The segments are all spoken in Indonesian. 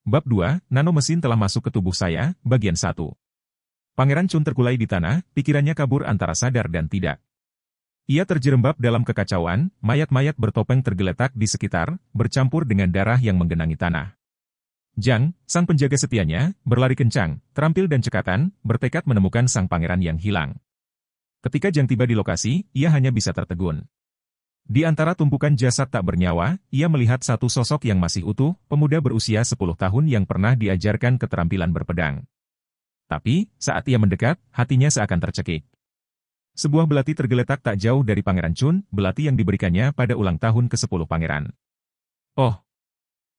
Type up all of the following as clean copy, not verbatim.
Bab 2, Nano mesin telah masuk ke tubuh saya, bagian 1. Pangeran Chun terkulai di tanah, pikirannya kabur antara sadar dan tidak. Ia terjerembab dalam kekacauan, mayat-mayat bertopeng tergeletak di sekitar, bercampur dengan darah yang menggenangi tanah. Zhang, sang penjaga setianya, berlari kencang, terampil dan cekatan, bertekad menemukan sang pangeran yang hilang. Ketika Zhang tiba di lokasi, ia hanya bisa tertegun. Di antara tumpukan jasad tak bernyawa, ia melihat satu sosok yang masih utuh, pemuda berusia 10 tahun yang pernah diajarkan keterampilan berpedang. Tapi, saat ia mendekat, hatinya seakan tercekik. Sebuah belati tergeletak tak jauh dari Pangeran Chun, belati yang diberikannya pada ulang tahun ke-10 pangeran. Oh!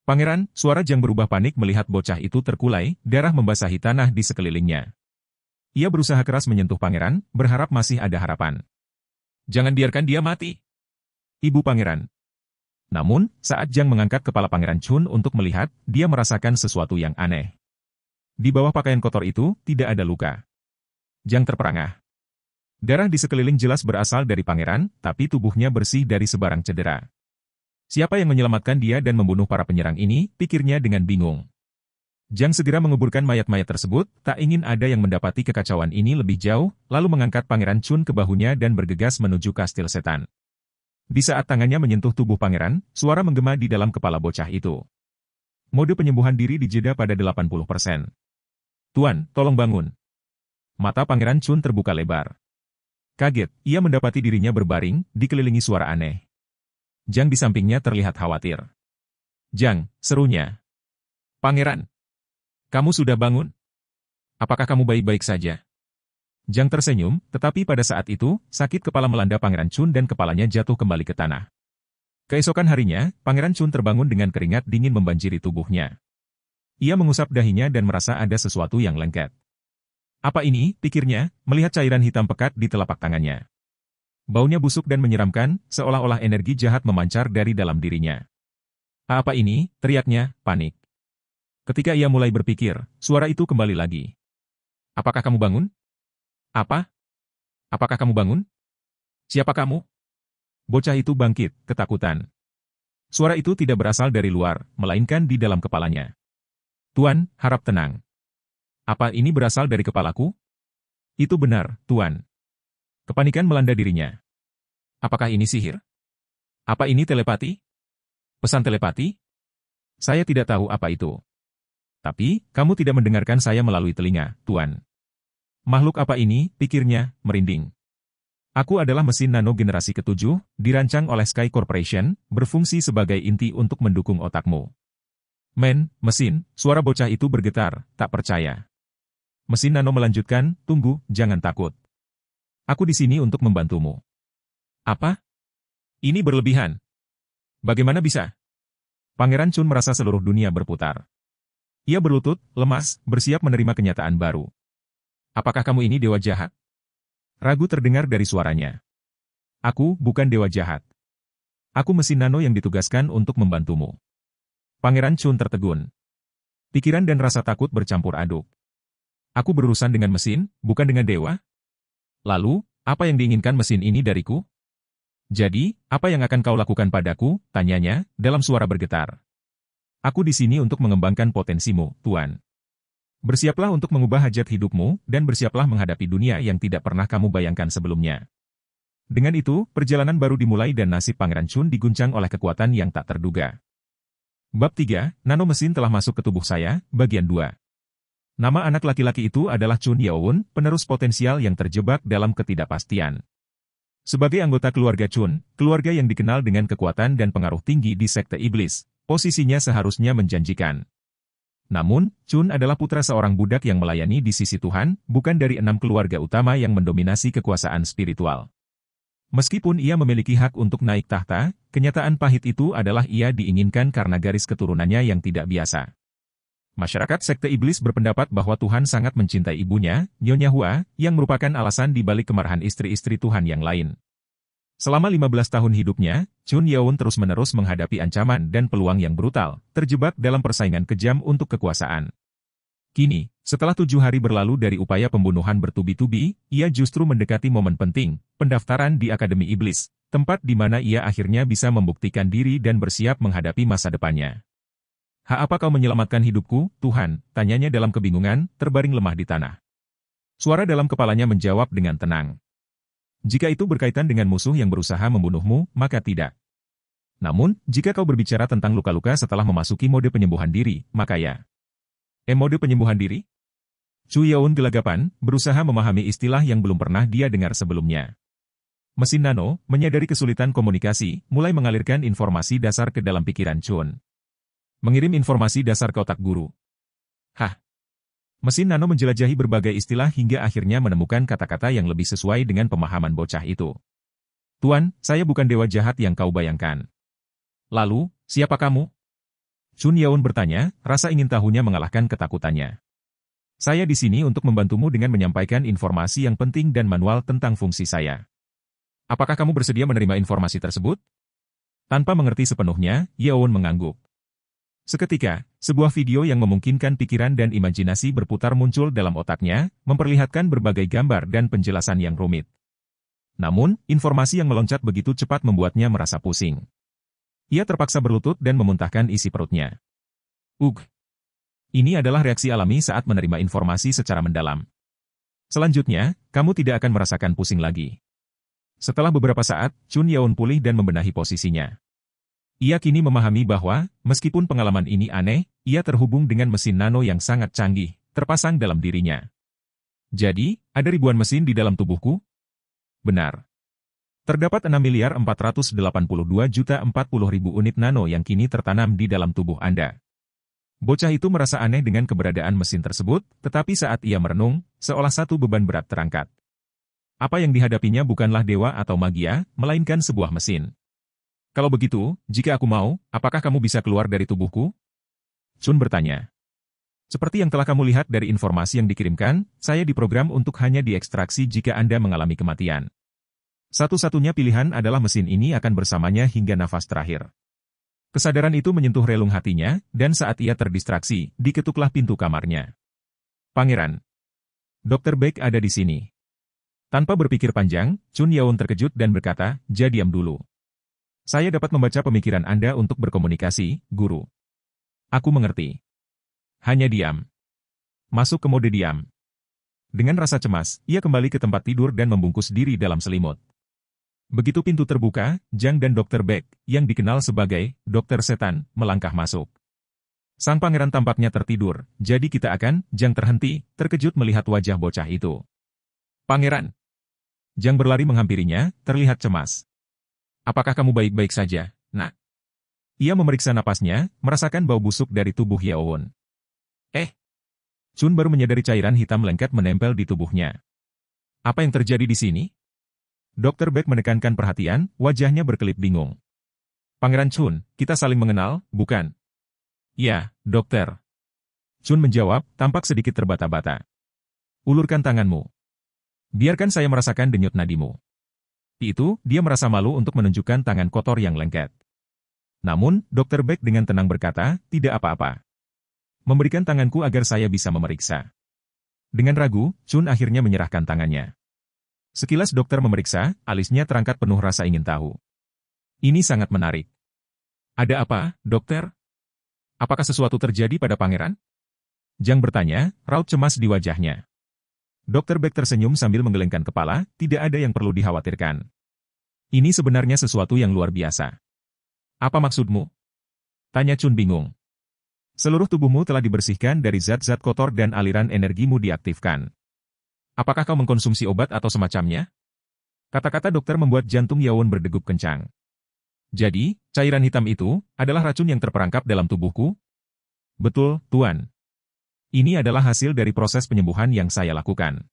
Pangeran, suara Zhang berubah panik melihat bocah itu terkulai, darah membasahi tanah di sekelilingnya. Ia berusaha keras menyentuh pangeran, berharap masih ada harapan. Jangan biarkan dia mati. Ibu pangeran. Namun, saat Zhang mengangkat kepala Pangeran Chun untuk melihat, dia merasakan sesuatu yang aneh. Di bawah pakaian kotor itu, tidak ada luka. Zhang terperangah. Darah di sekeliling jelas berasal dari pangeran, tapi tubuhnya bersih dari sebarang cedera. Siapa yang menyelamatkan dia dan membunuh para penyerang ini, pikirnya dengan bingung. Zhang segera menguburkan mayat-mayat tersebut, tak ingin ada yang mendapati kekacauan ini lebih jauh, lalu mengangkat Pangeran Chun ke bahunya dan bergegas menuju kastil setan. Di saat tangannya menyentuh tubuh pangeran, suara menggema di dalam kepala bocah itu. Mode penyembuhan diri dijeda pada 80%. Tuan, tolong bangun. Mata Pangeran Chun terbuka lebar. Kaget, ia mendapati dirinya berbaring, dikelilingi suara aneh. Zhang di sampingnya terlihat khawatir. Zhang, serunya. Pangeran, kamu sudah bangun? Apakah kamu baik-baik saja? Zhang tersenyum, tetapi pada saat itu, sakit kepala melanda Pangeran Chun dan kepalanya jatuh kembali ke tanah. Keesokan harinya, Pangeran Chun terbangun dengan keringat dingin membanjiri tubuhnya. Ia mengusap dahinya dan merasa ada sesuatu yang lengket. Apa ini, pikirnya, melihat cairan hitam pekat di telapak tangannya. Baunya busuk dan menyeramkan, seolah-olah energi jahat memancar dari dalam dirinya. Apa ini, teriaknya, panik. Ketika ia mulai berpikir, suara itu kembali lagi. Apakah kamu bangun? Apa? Apakah kamu bangun? Siapa kamu? Bocah itu bangkit, ketakutan. Suara itu tidak berasal dari luar, melainkan di dalam kepalanya. Tuan, harap tenang. Apa ini berasal dari kepalaku? Itu benar, Tuan. Kepanikan melanda dirinya. Apakah ini sihir? Apa ini telepati? Pesan telepati? Saya tidak tahu apa itu. Tapi, kamu tidak mendengarkan saya melalui telinga, Tuan. Makhluk apa ini, pikirnya, merinding. Aku adalah mesin nano generasi ke-7, dirancang oleh Sky Corporation, berfungsi sebagai inti untuk mendukung otakmu. Mesin, suara bocah itu bergetar, tak percaya. Mesin nano melanjutkan, tunggu, jangan takut. Aku di sini untuk membantumu. Apa? Ini berlebihan. Bagaimana bisa? Pangeran Chun merasa seluruh dunia berputar. Ia berlutut, lemas, bersiap menerima kenyataan baru. Apakah kamu ini dewa jahat? Ragu terdengar dari suaranya. Aku bukan dewa jahat. Aku mesin nano yang ditugaskan untuk membantumu. Pangeran Chun tertegun. Pikiran dan rasa takut bercampur aduk. Aku berurusan dengan mesin, bukan dengan dewa? Lalu, apa yang diinginkan mesin ini dariku? Jadi, apa yang akan kau lakukan padaku? Tanyanya, dalam suara bergetar. Aku di sini untuk mengembangkan potensimu, Tuan. Bersiaplah untuk mengubah hajat hidupmu, dan bersiaplah menghadapi dunia yang tidak pernah kamu bayangkan sebelumnya. Dengan itu, perjalanan baru dimulai dan nasib Pangeran Chun diguncang oleh kekuatan yang tak terduga. Bab 3, Nano mesin telah masuk ke tubuh saya, bagian 2. Nama anak laki-laki itu adalah Chun Yaowun, penerus potensial yang terjebak dalam ketidakpastian. Sebagai anggota keluarga Chun, keluarga yang dikenal dengan kekuatan dan pengaruh tinggi di sekte iblis, posisinya seharusnya menjanjikan. Namun, Chun adalah putra seorang budak yang melayani di sisi Tuhan, bukan dari 6 keluarga utama yang mendominasi kekuasaan spiritual. Meskipun ia memiliki hak untuk naik tahta, kenyataan pahit itu adalah ia diinginkan karena garis keturunannya yang tidak biasa. Masyarakat sekte iblis berpendapat bahwa Tuhan sangat mencintai ibunya, Nyonya Hua, yang merupakan alasan di balik kemarahan istri-istri Tuhan yang lain. Selama 15 tahun hidupnya, Chun Yaowun terus-menerus menghadapi ancaman dan peluang yang brutal, terjebak dalam persaingan kejam untuk kekuasaan. Kini, setelah 7 hari berlalu dari upaya pembunuhan bertubi-tubi, ia justru mendekati momen penting, pendaftaran di Akademi Iblis, tempat di mana ia akhirnya bisa membuktikan diri dan bersiap menghadapi masa depannya. Apa kau menyelamatkan hidupku, Tuhan? Tanyanya dalam kebingungan, terbaring lemah di tanah. Suara dalam kepalanya menjawab dengan tenang. Jika itu berkaitan dengan musuh yang berusaha membunuhmu, maka tidak. Namun, jika kau berbicara tentang luka-luka setelah memasuki mode penyembuhan diri, maka ya. Mode penyembuhan diri? Chu Yaun gelagapan, berusaha memahami istilah yang belum pernah dia dengar sebelumnya. Mesin nano, menyadari kesulitan komunikasi, mulai mengalirkan informasi dasar ke dalam pikiran Chun. Mengirim informasi dasar ke otak guru. Mesin nano menjelajahi berbagai istilah hingga akhirnya menemukan kata-kata yang lebih sesuai dengan pemahaman bocah itu. Tuan, saya bukan dewa jahat yang kau bayangkan. Lalu, siapa kamu? Chun Yaun bertanya, rasa ingin tahunya mengalahkan ketakutannya. Saya di sini untuk membantumu dengan menyampaikan informasi yang penting dan manual tentang fungsi saya. Apakah kamu bersedia menerima informasi tersebut? Tanpa mengerti sepenuhnya, Yaun mengangguk. Seketika, sebuah video yang memungkinkan pikiran dan imajinasi berputar muncul dalam otaknya, memperlihatkan berbagai gambar dan penjelasan yang rumit. Namun, informasi yang meloncat begitu cepat membuatnya merasa pusing. Ia terpaksa berlutut dan memuntahkan isi perutnya. Ini adalah reaksi alami saat menerima informasi secara mendalam. Selanjutnya, kamu tidak akan merasakan pusing lagi. Setelah beberapa saat, Chun Yaun pulih dan membenahi posisinya. Ia kini memahami bahwa, meskipun pengalaman ini aneh, ia terhubung dengan mesin nano yang sangat canggih, terpasang dalam dirinya. Jadi, ada ribuan mesin di dalam tubuhku? Benar. Terdapat 6.482.040.000 unit nano yang kini tertanam di dalam tubuh Anda. Bocah itu merasa aneh dengan keberadaan mesin tersebut, tetapi saat ia merenung, seolah satu beban berat terangkat. Apa yang dihadapinya bukanlah dewa atau magia, melainkan sebuah mesin. Kalau begitu, jika aku mau, apakah kamu bisa keluar dari tubuhku? Chun bertanya. Seperti yang telah kamu lihat dari informasi yang dikirimkan, saya diprogram untuk hanya diekstraksi jika Anda mengalami kematian. Satu-satunya pilihan adalah mesin ini akan bersamanya hingga nafas terakhir. Kesadaran itu menyentuh relung hatinya, dan saat ia terdistraksi, diketuklah pintu kamarnya. Pangeran. Dr. Beck ada di sini. Tanpa berpikir panjang, Chun Yaun terkejut dan berkata, diam dulu. Saya dapat membaca pemikiran Anda untuk berkomunikasi, guru. Aku mengerti. Hanya diam. Masuk ke mode diam. Dengan rasa cemas, ia kembali ke tempat tidur dan membungkus diri dalam selimut. Begitu pintu terbuka, Zhang dan Dr. Beck, yang dikenal sebagai Dokter Setan, melangkah masuk. Sang pangeran tampaknya tertidur, jadi kita akan, Zhang terhenti, terkejut melihat wajah bocah itu. Pangeran. Zhang berlari menghampirinya, terlihat cemas. Apakah kamu baik-baik saja, nak? Ia memeriksa napasnya, merasakan bau busuk dari tubuh Yaun. Chun baru menyadari cairan hitam lengket menempel di tubuhnya. Apa yang terjadi di sini? Dr. Beck menekankan perhatian, wajahnya berkelip bingung. Pangeran Chun, kita saling mengenal, bukan? Ya, dokter. Chun menjawab, tampak sedikit terbata-bata. Ulurkan tanganmu. Biarkan saya merasakan denyut nadimu. Itu, dia merasa malu untuk menunjukkan tangan kotor yang lengket. Namun, Dr. Beck dengan tenang berkata, tidak apa-apa. Memberikan tanganku agar saya bisa memeriksa. Dengan ragu, Chun akhirnya menyerahkan tangannya. Sekilas dokter memeriksa, alisnya terangkat penuh rasa ingin tahu. Ini sangat menarik. Ada apa, dokter? Apakah sesuatu terjadi pada pangeran? Zhang bertanya, raut cemas di wajahnya. Dr. Beck tersenyum sambil menggelengkan kepala, tidak ada yang perlu dikhawatirkan. Ini sebenarnya sesuatu yang luar biasa. Apa maksudmu? Tanya Chun bingung. Seluruh tubuhmu telah dibersihkan dari zat-zat kotor dan aliran energimu diaktifkan. Apakah kau mengkonsumsi obat atau semacamnya? Kata-kata dokter membuat jantung Yaun berdegup kencang. Jadi, cairan hitam itu adalah racun yang terperangkap dalam tubuhku? Betul, Tuan. Ini adalah hasil dari proses penyembuhan yang saya lakukan.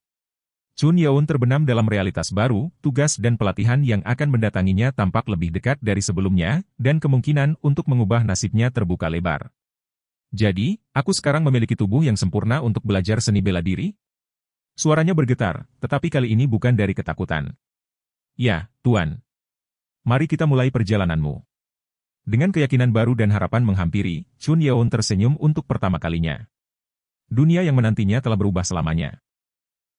Chun Yaun terbenam dalam realitas baru, tugas dan pelatihan yang akan mendatanginya tampak lebih dekat dari sebelumnya, dan kemungkinan untuk mengubah nasibnya terbuka lebar. Jadi, aku sekarang memiliki tubuh yang sempurna untuk belajar seni bela diri? Suaranya bergetar, tetapi kali ini bukan dari ketakutan. Ya, Tuan. Mari kita mulai perjalananmu. Dengan keyakinan baru dan harapan menghampiri, Chun Yaun tersenyum untuk pertama kalinya. Dunia yang menantinya telah berubah selamanya.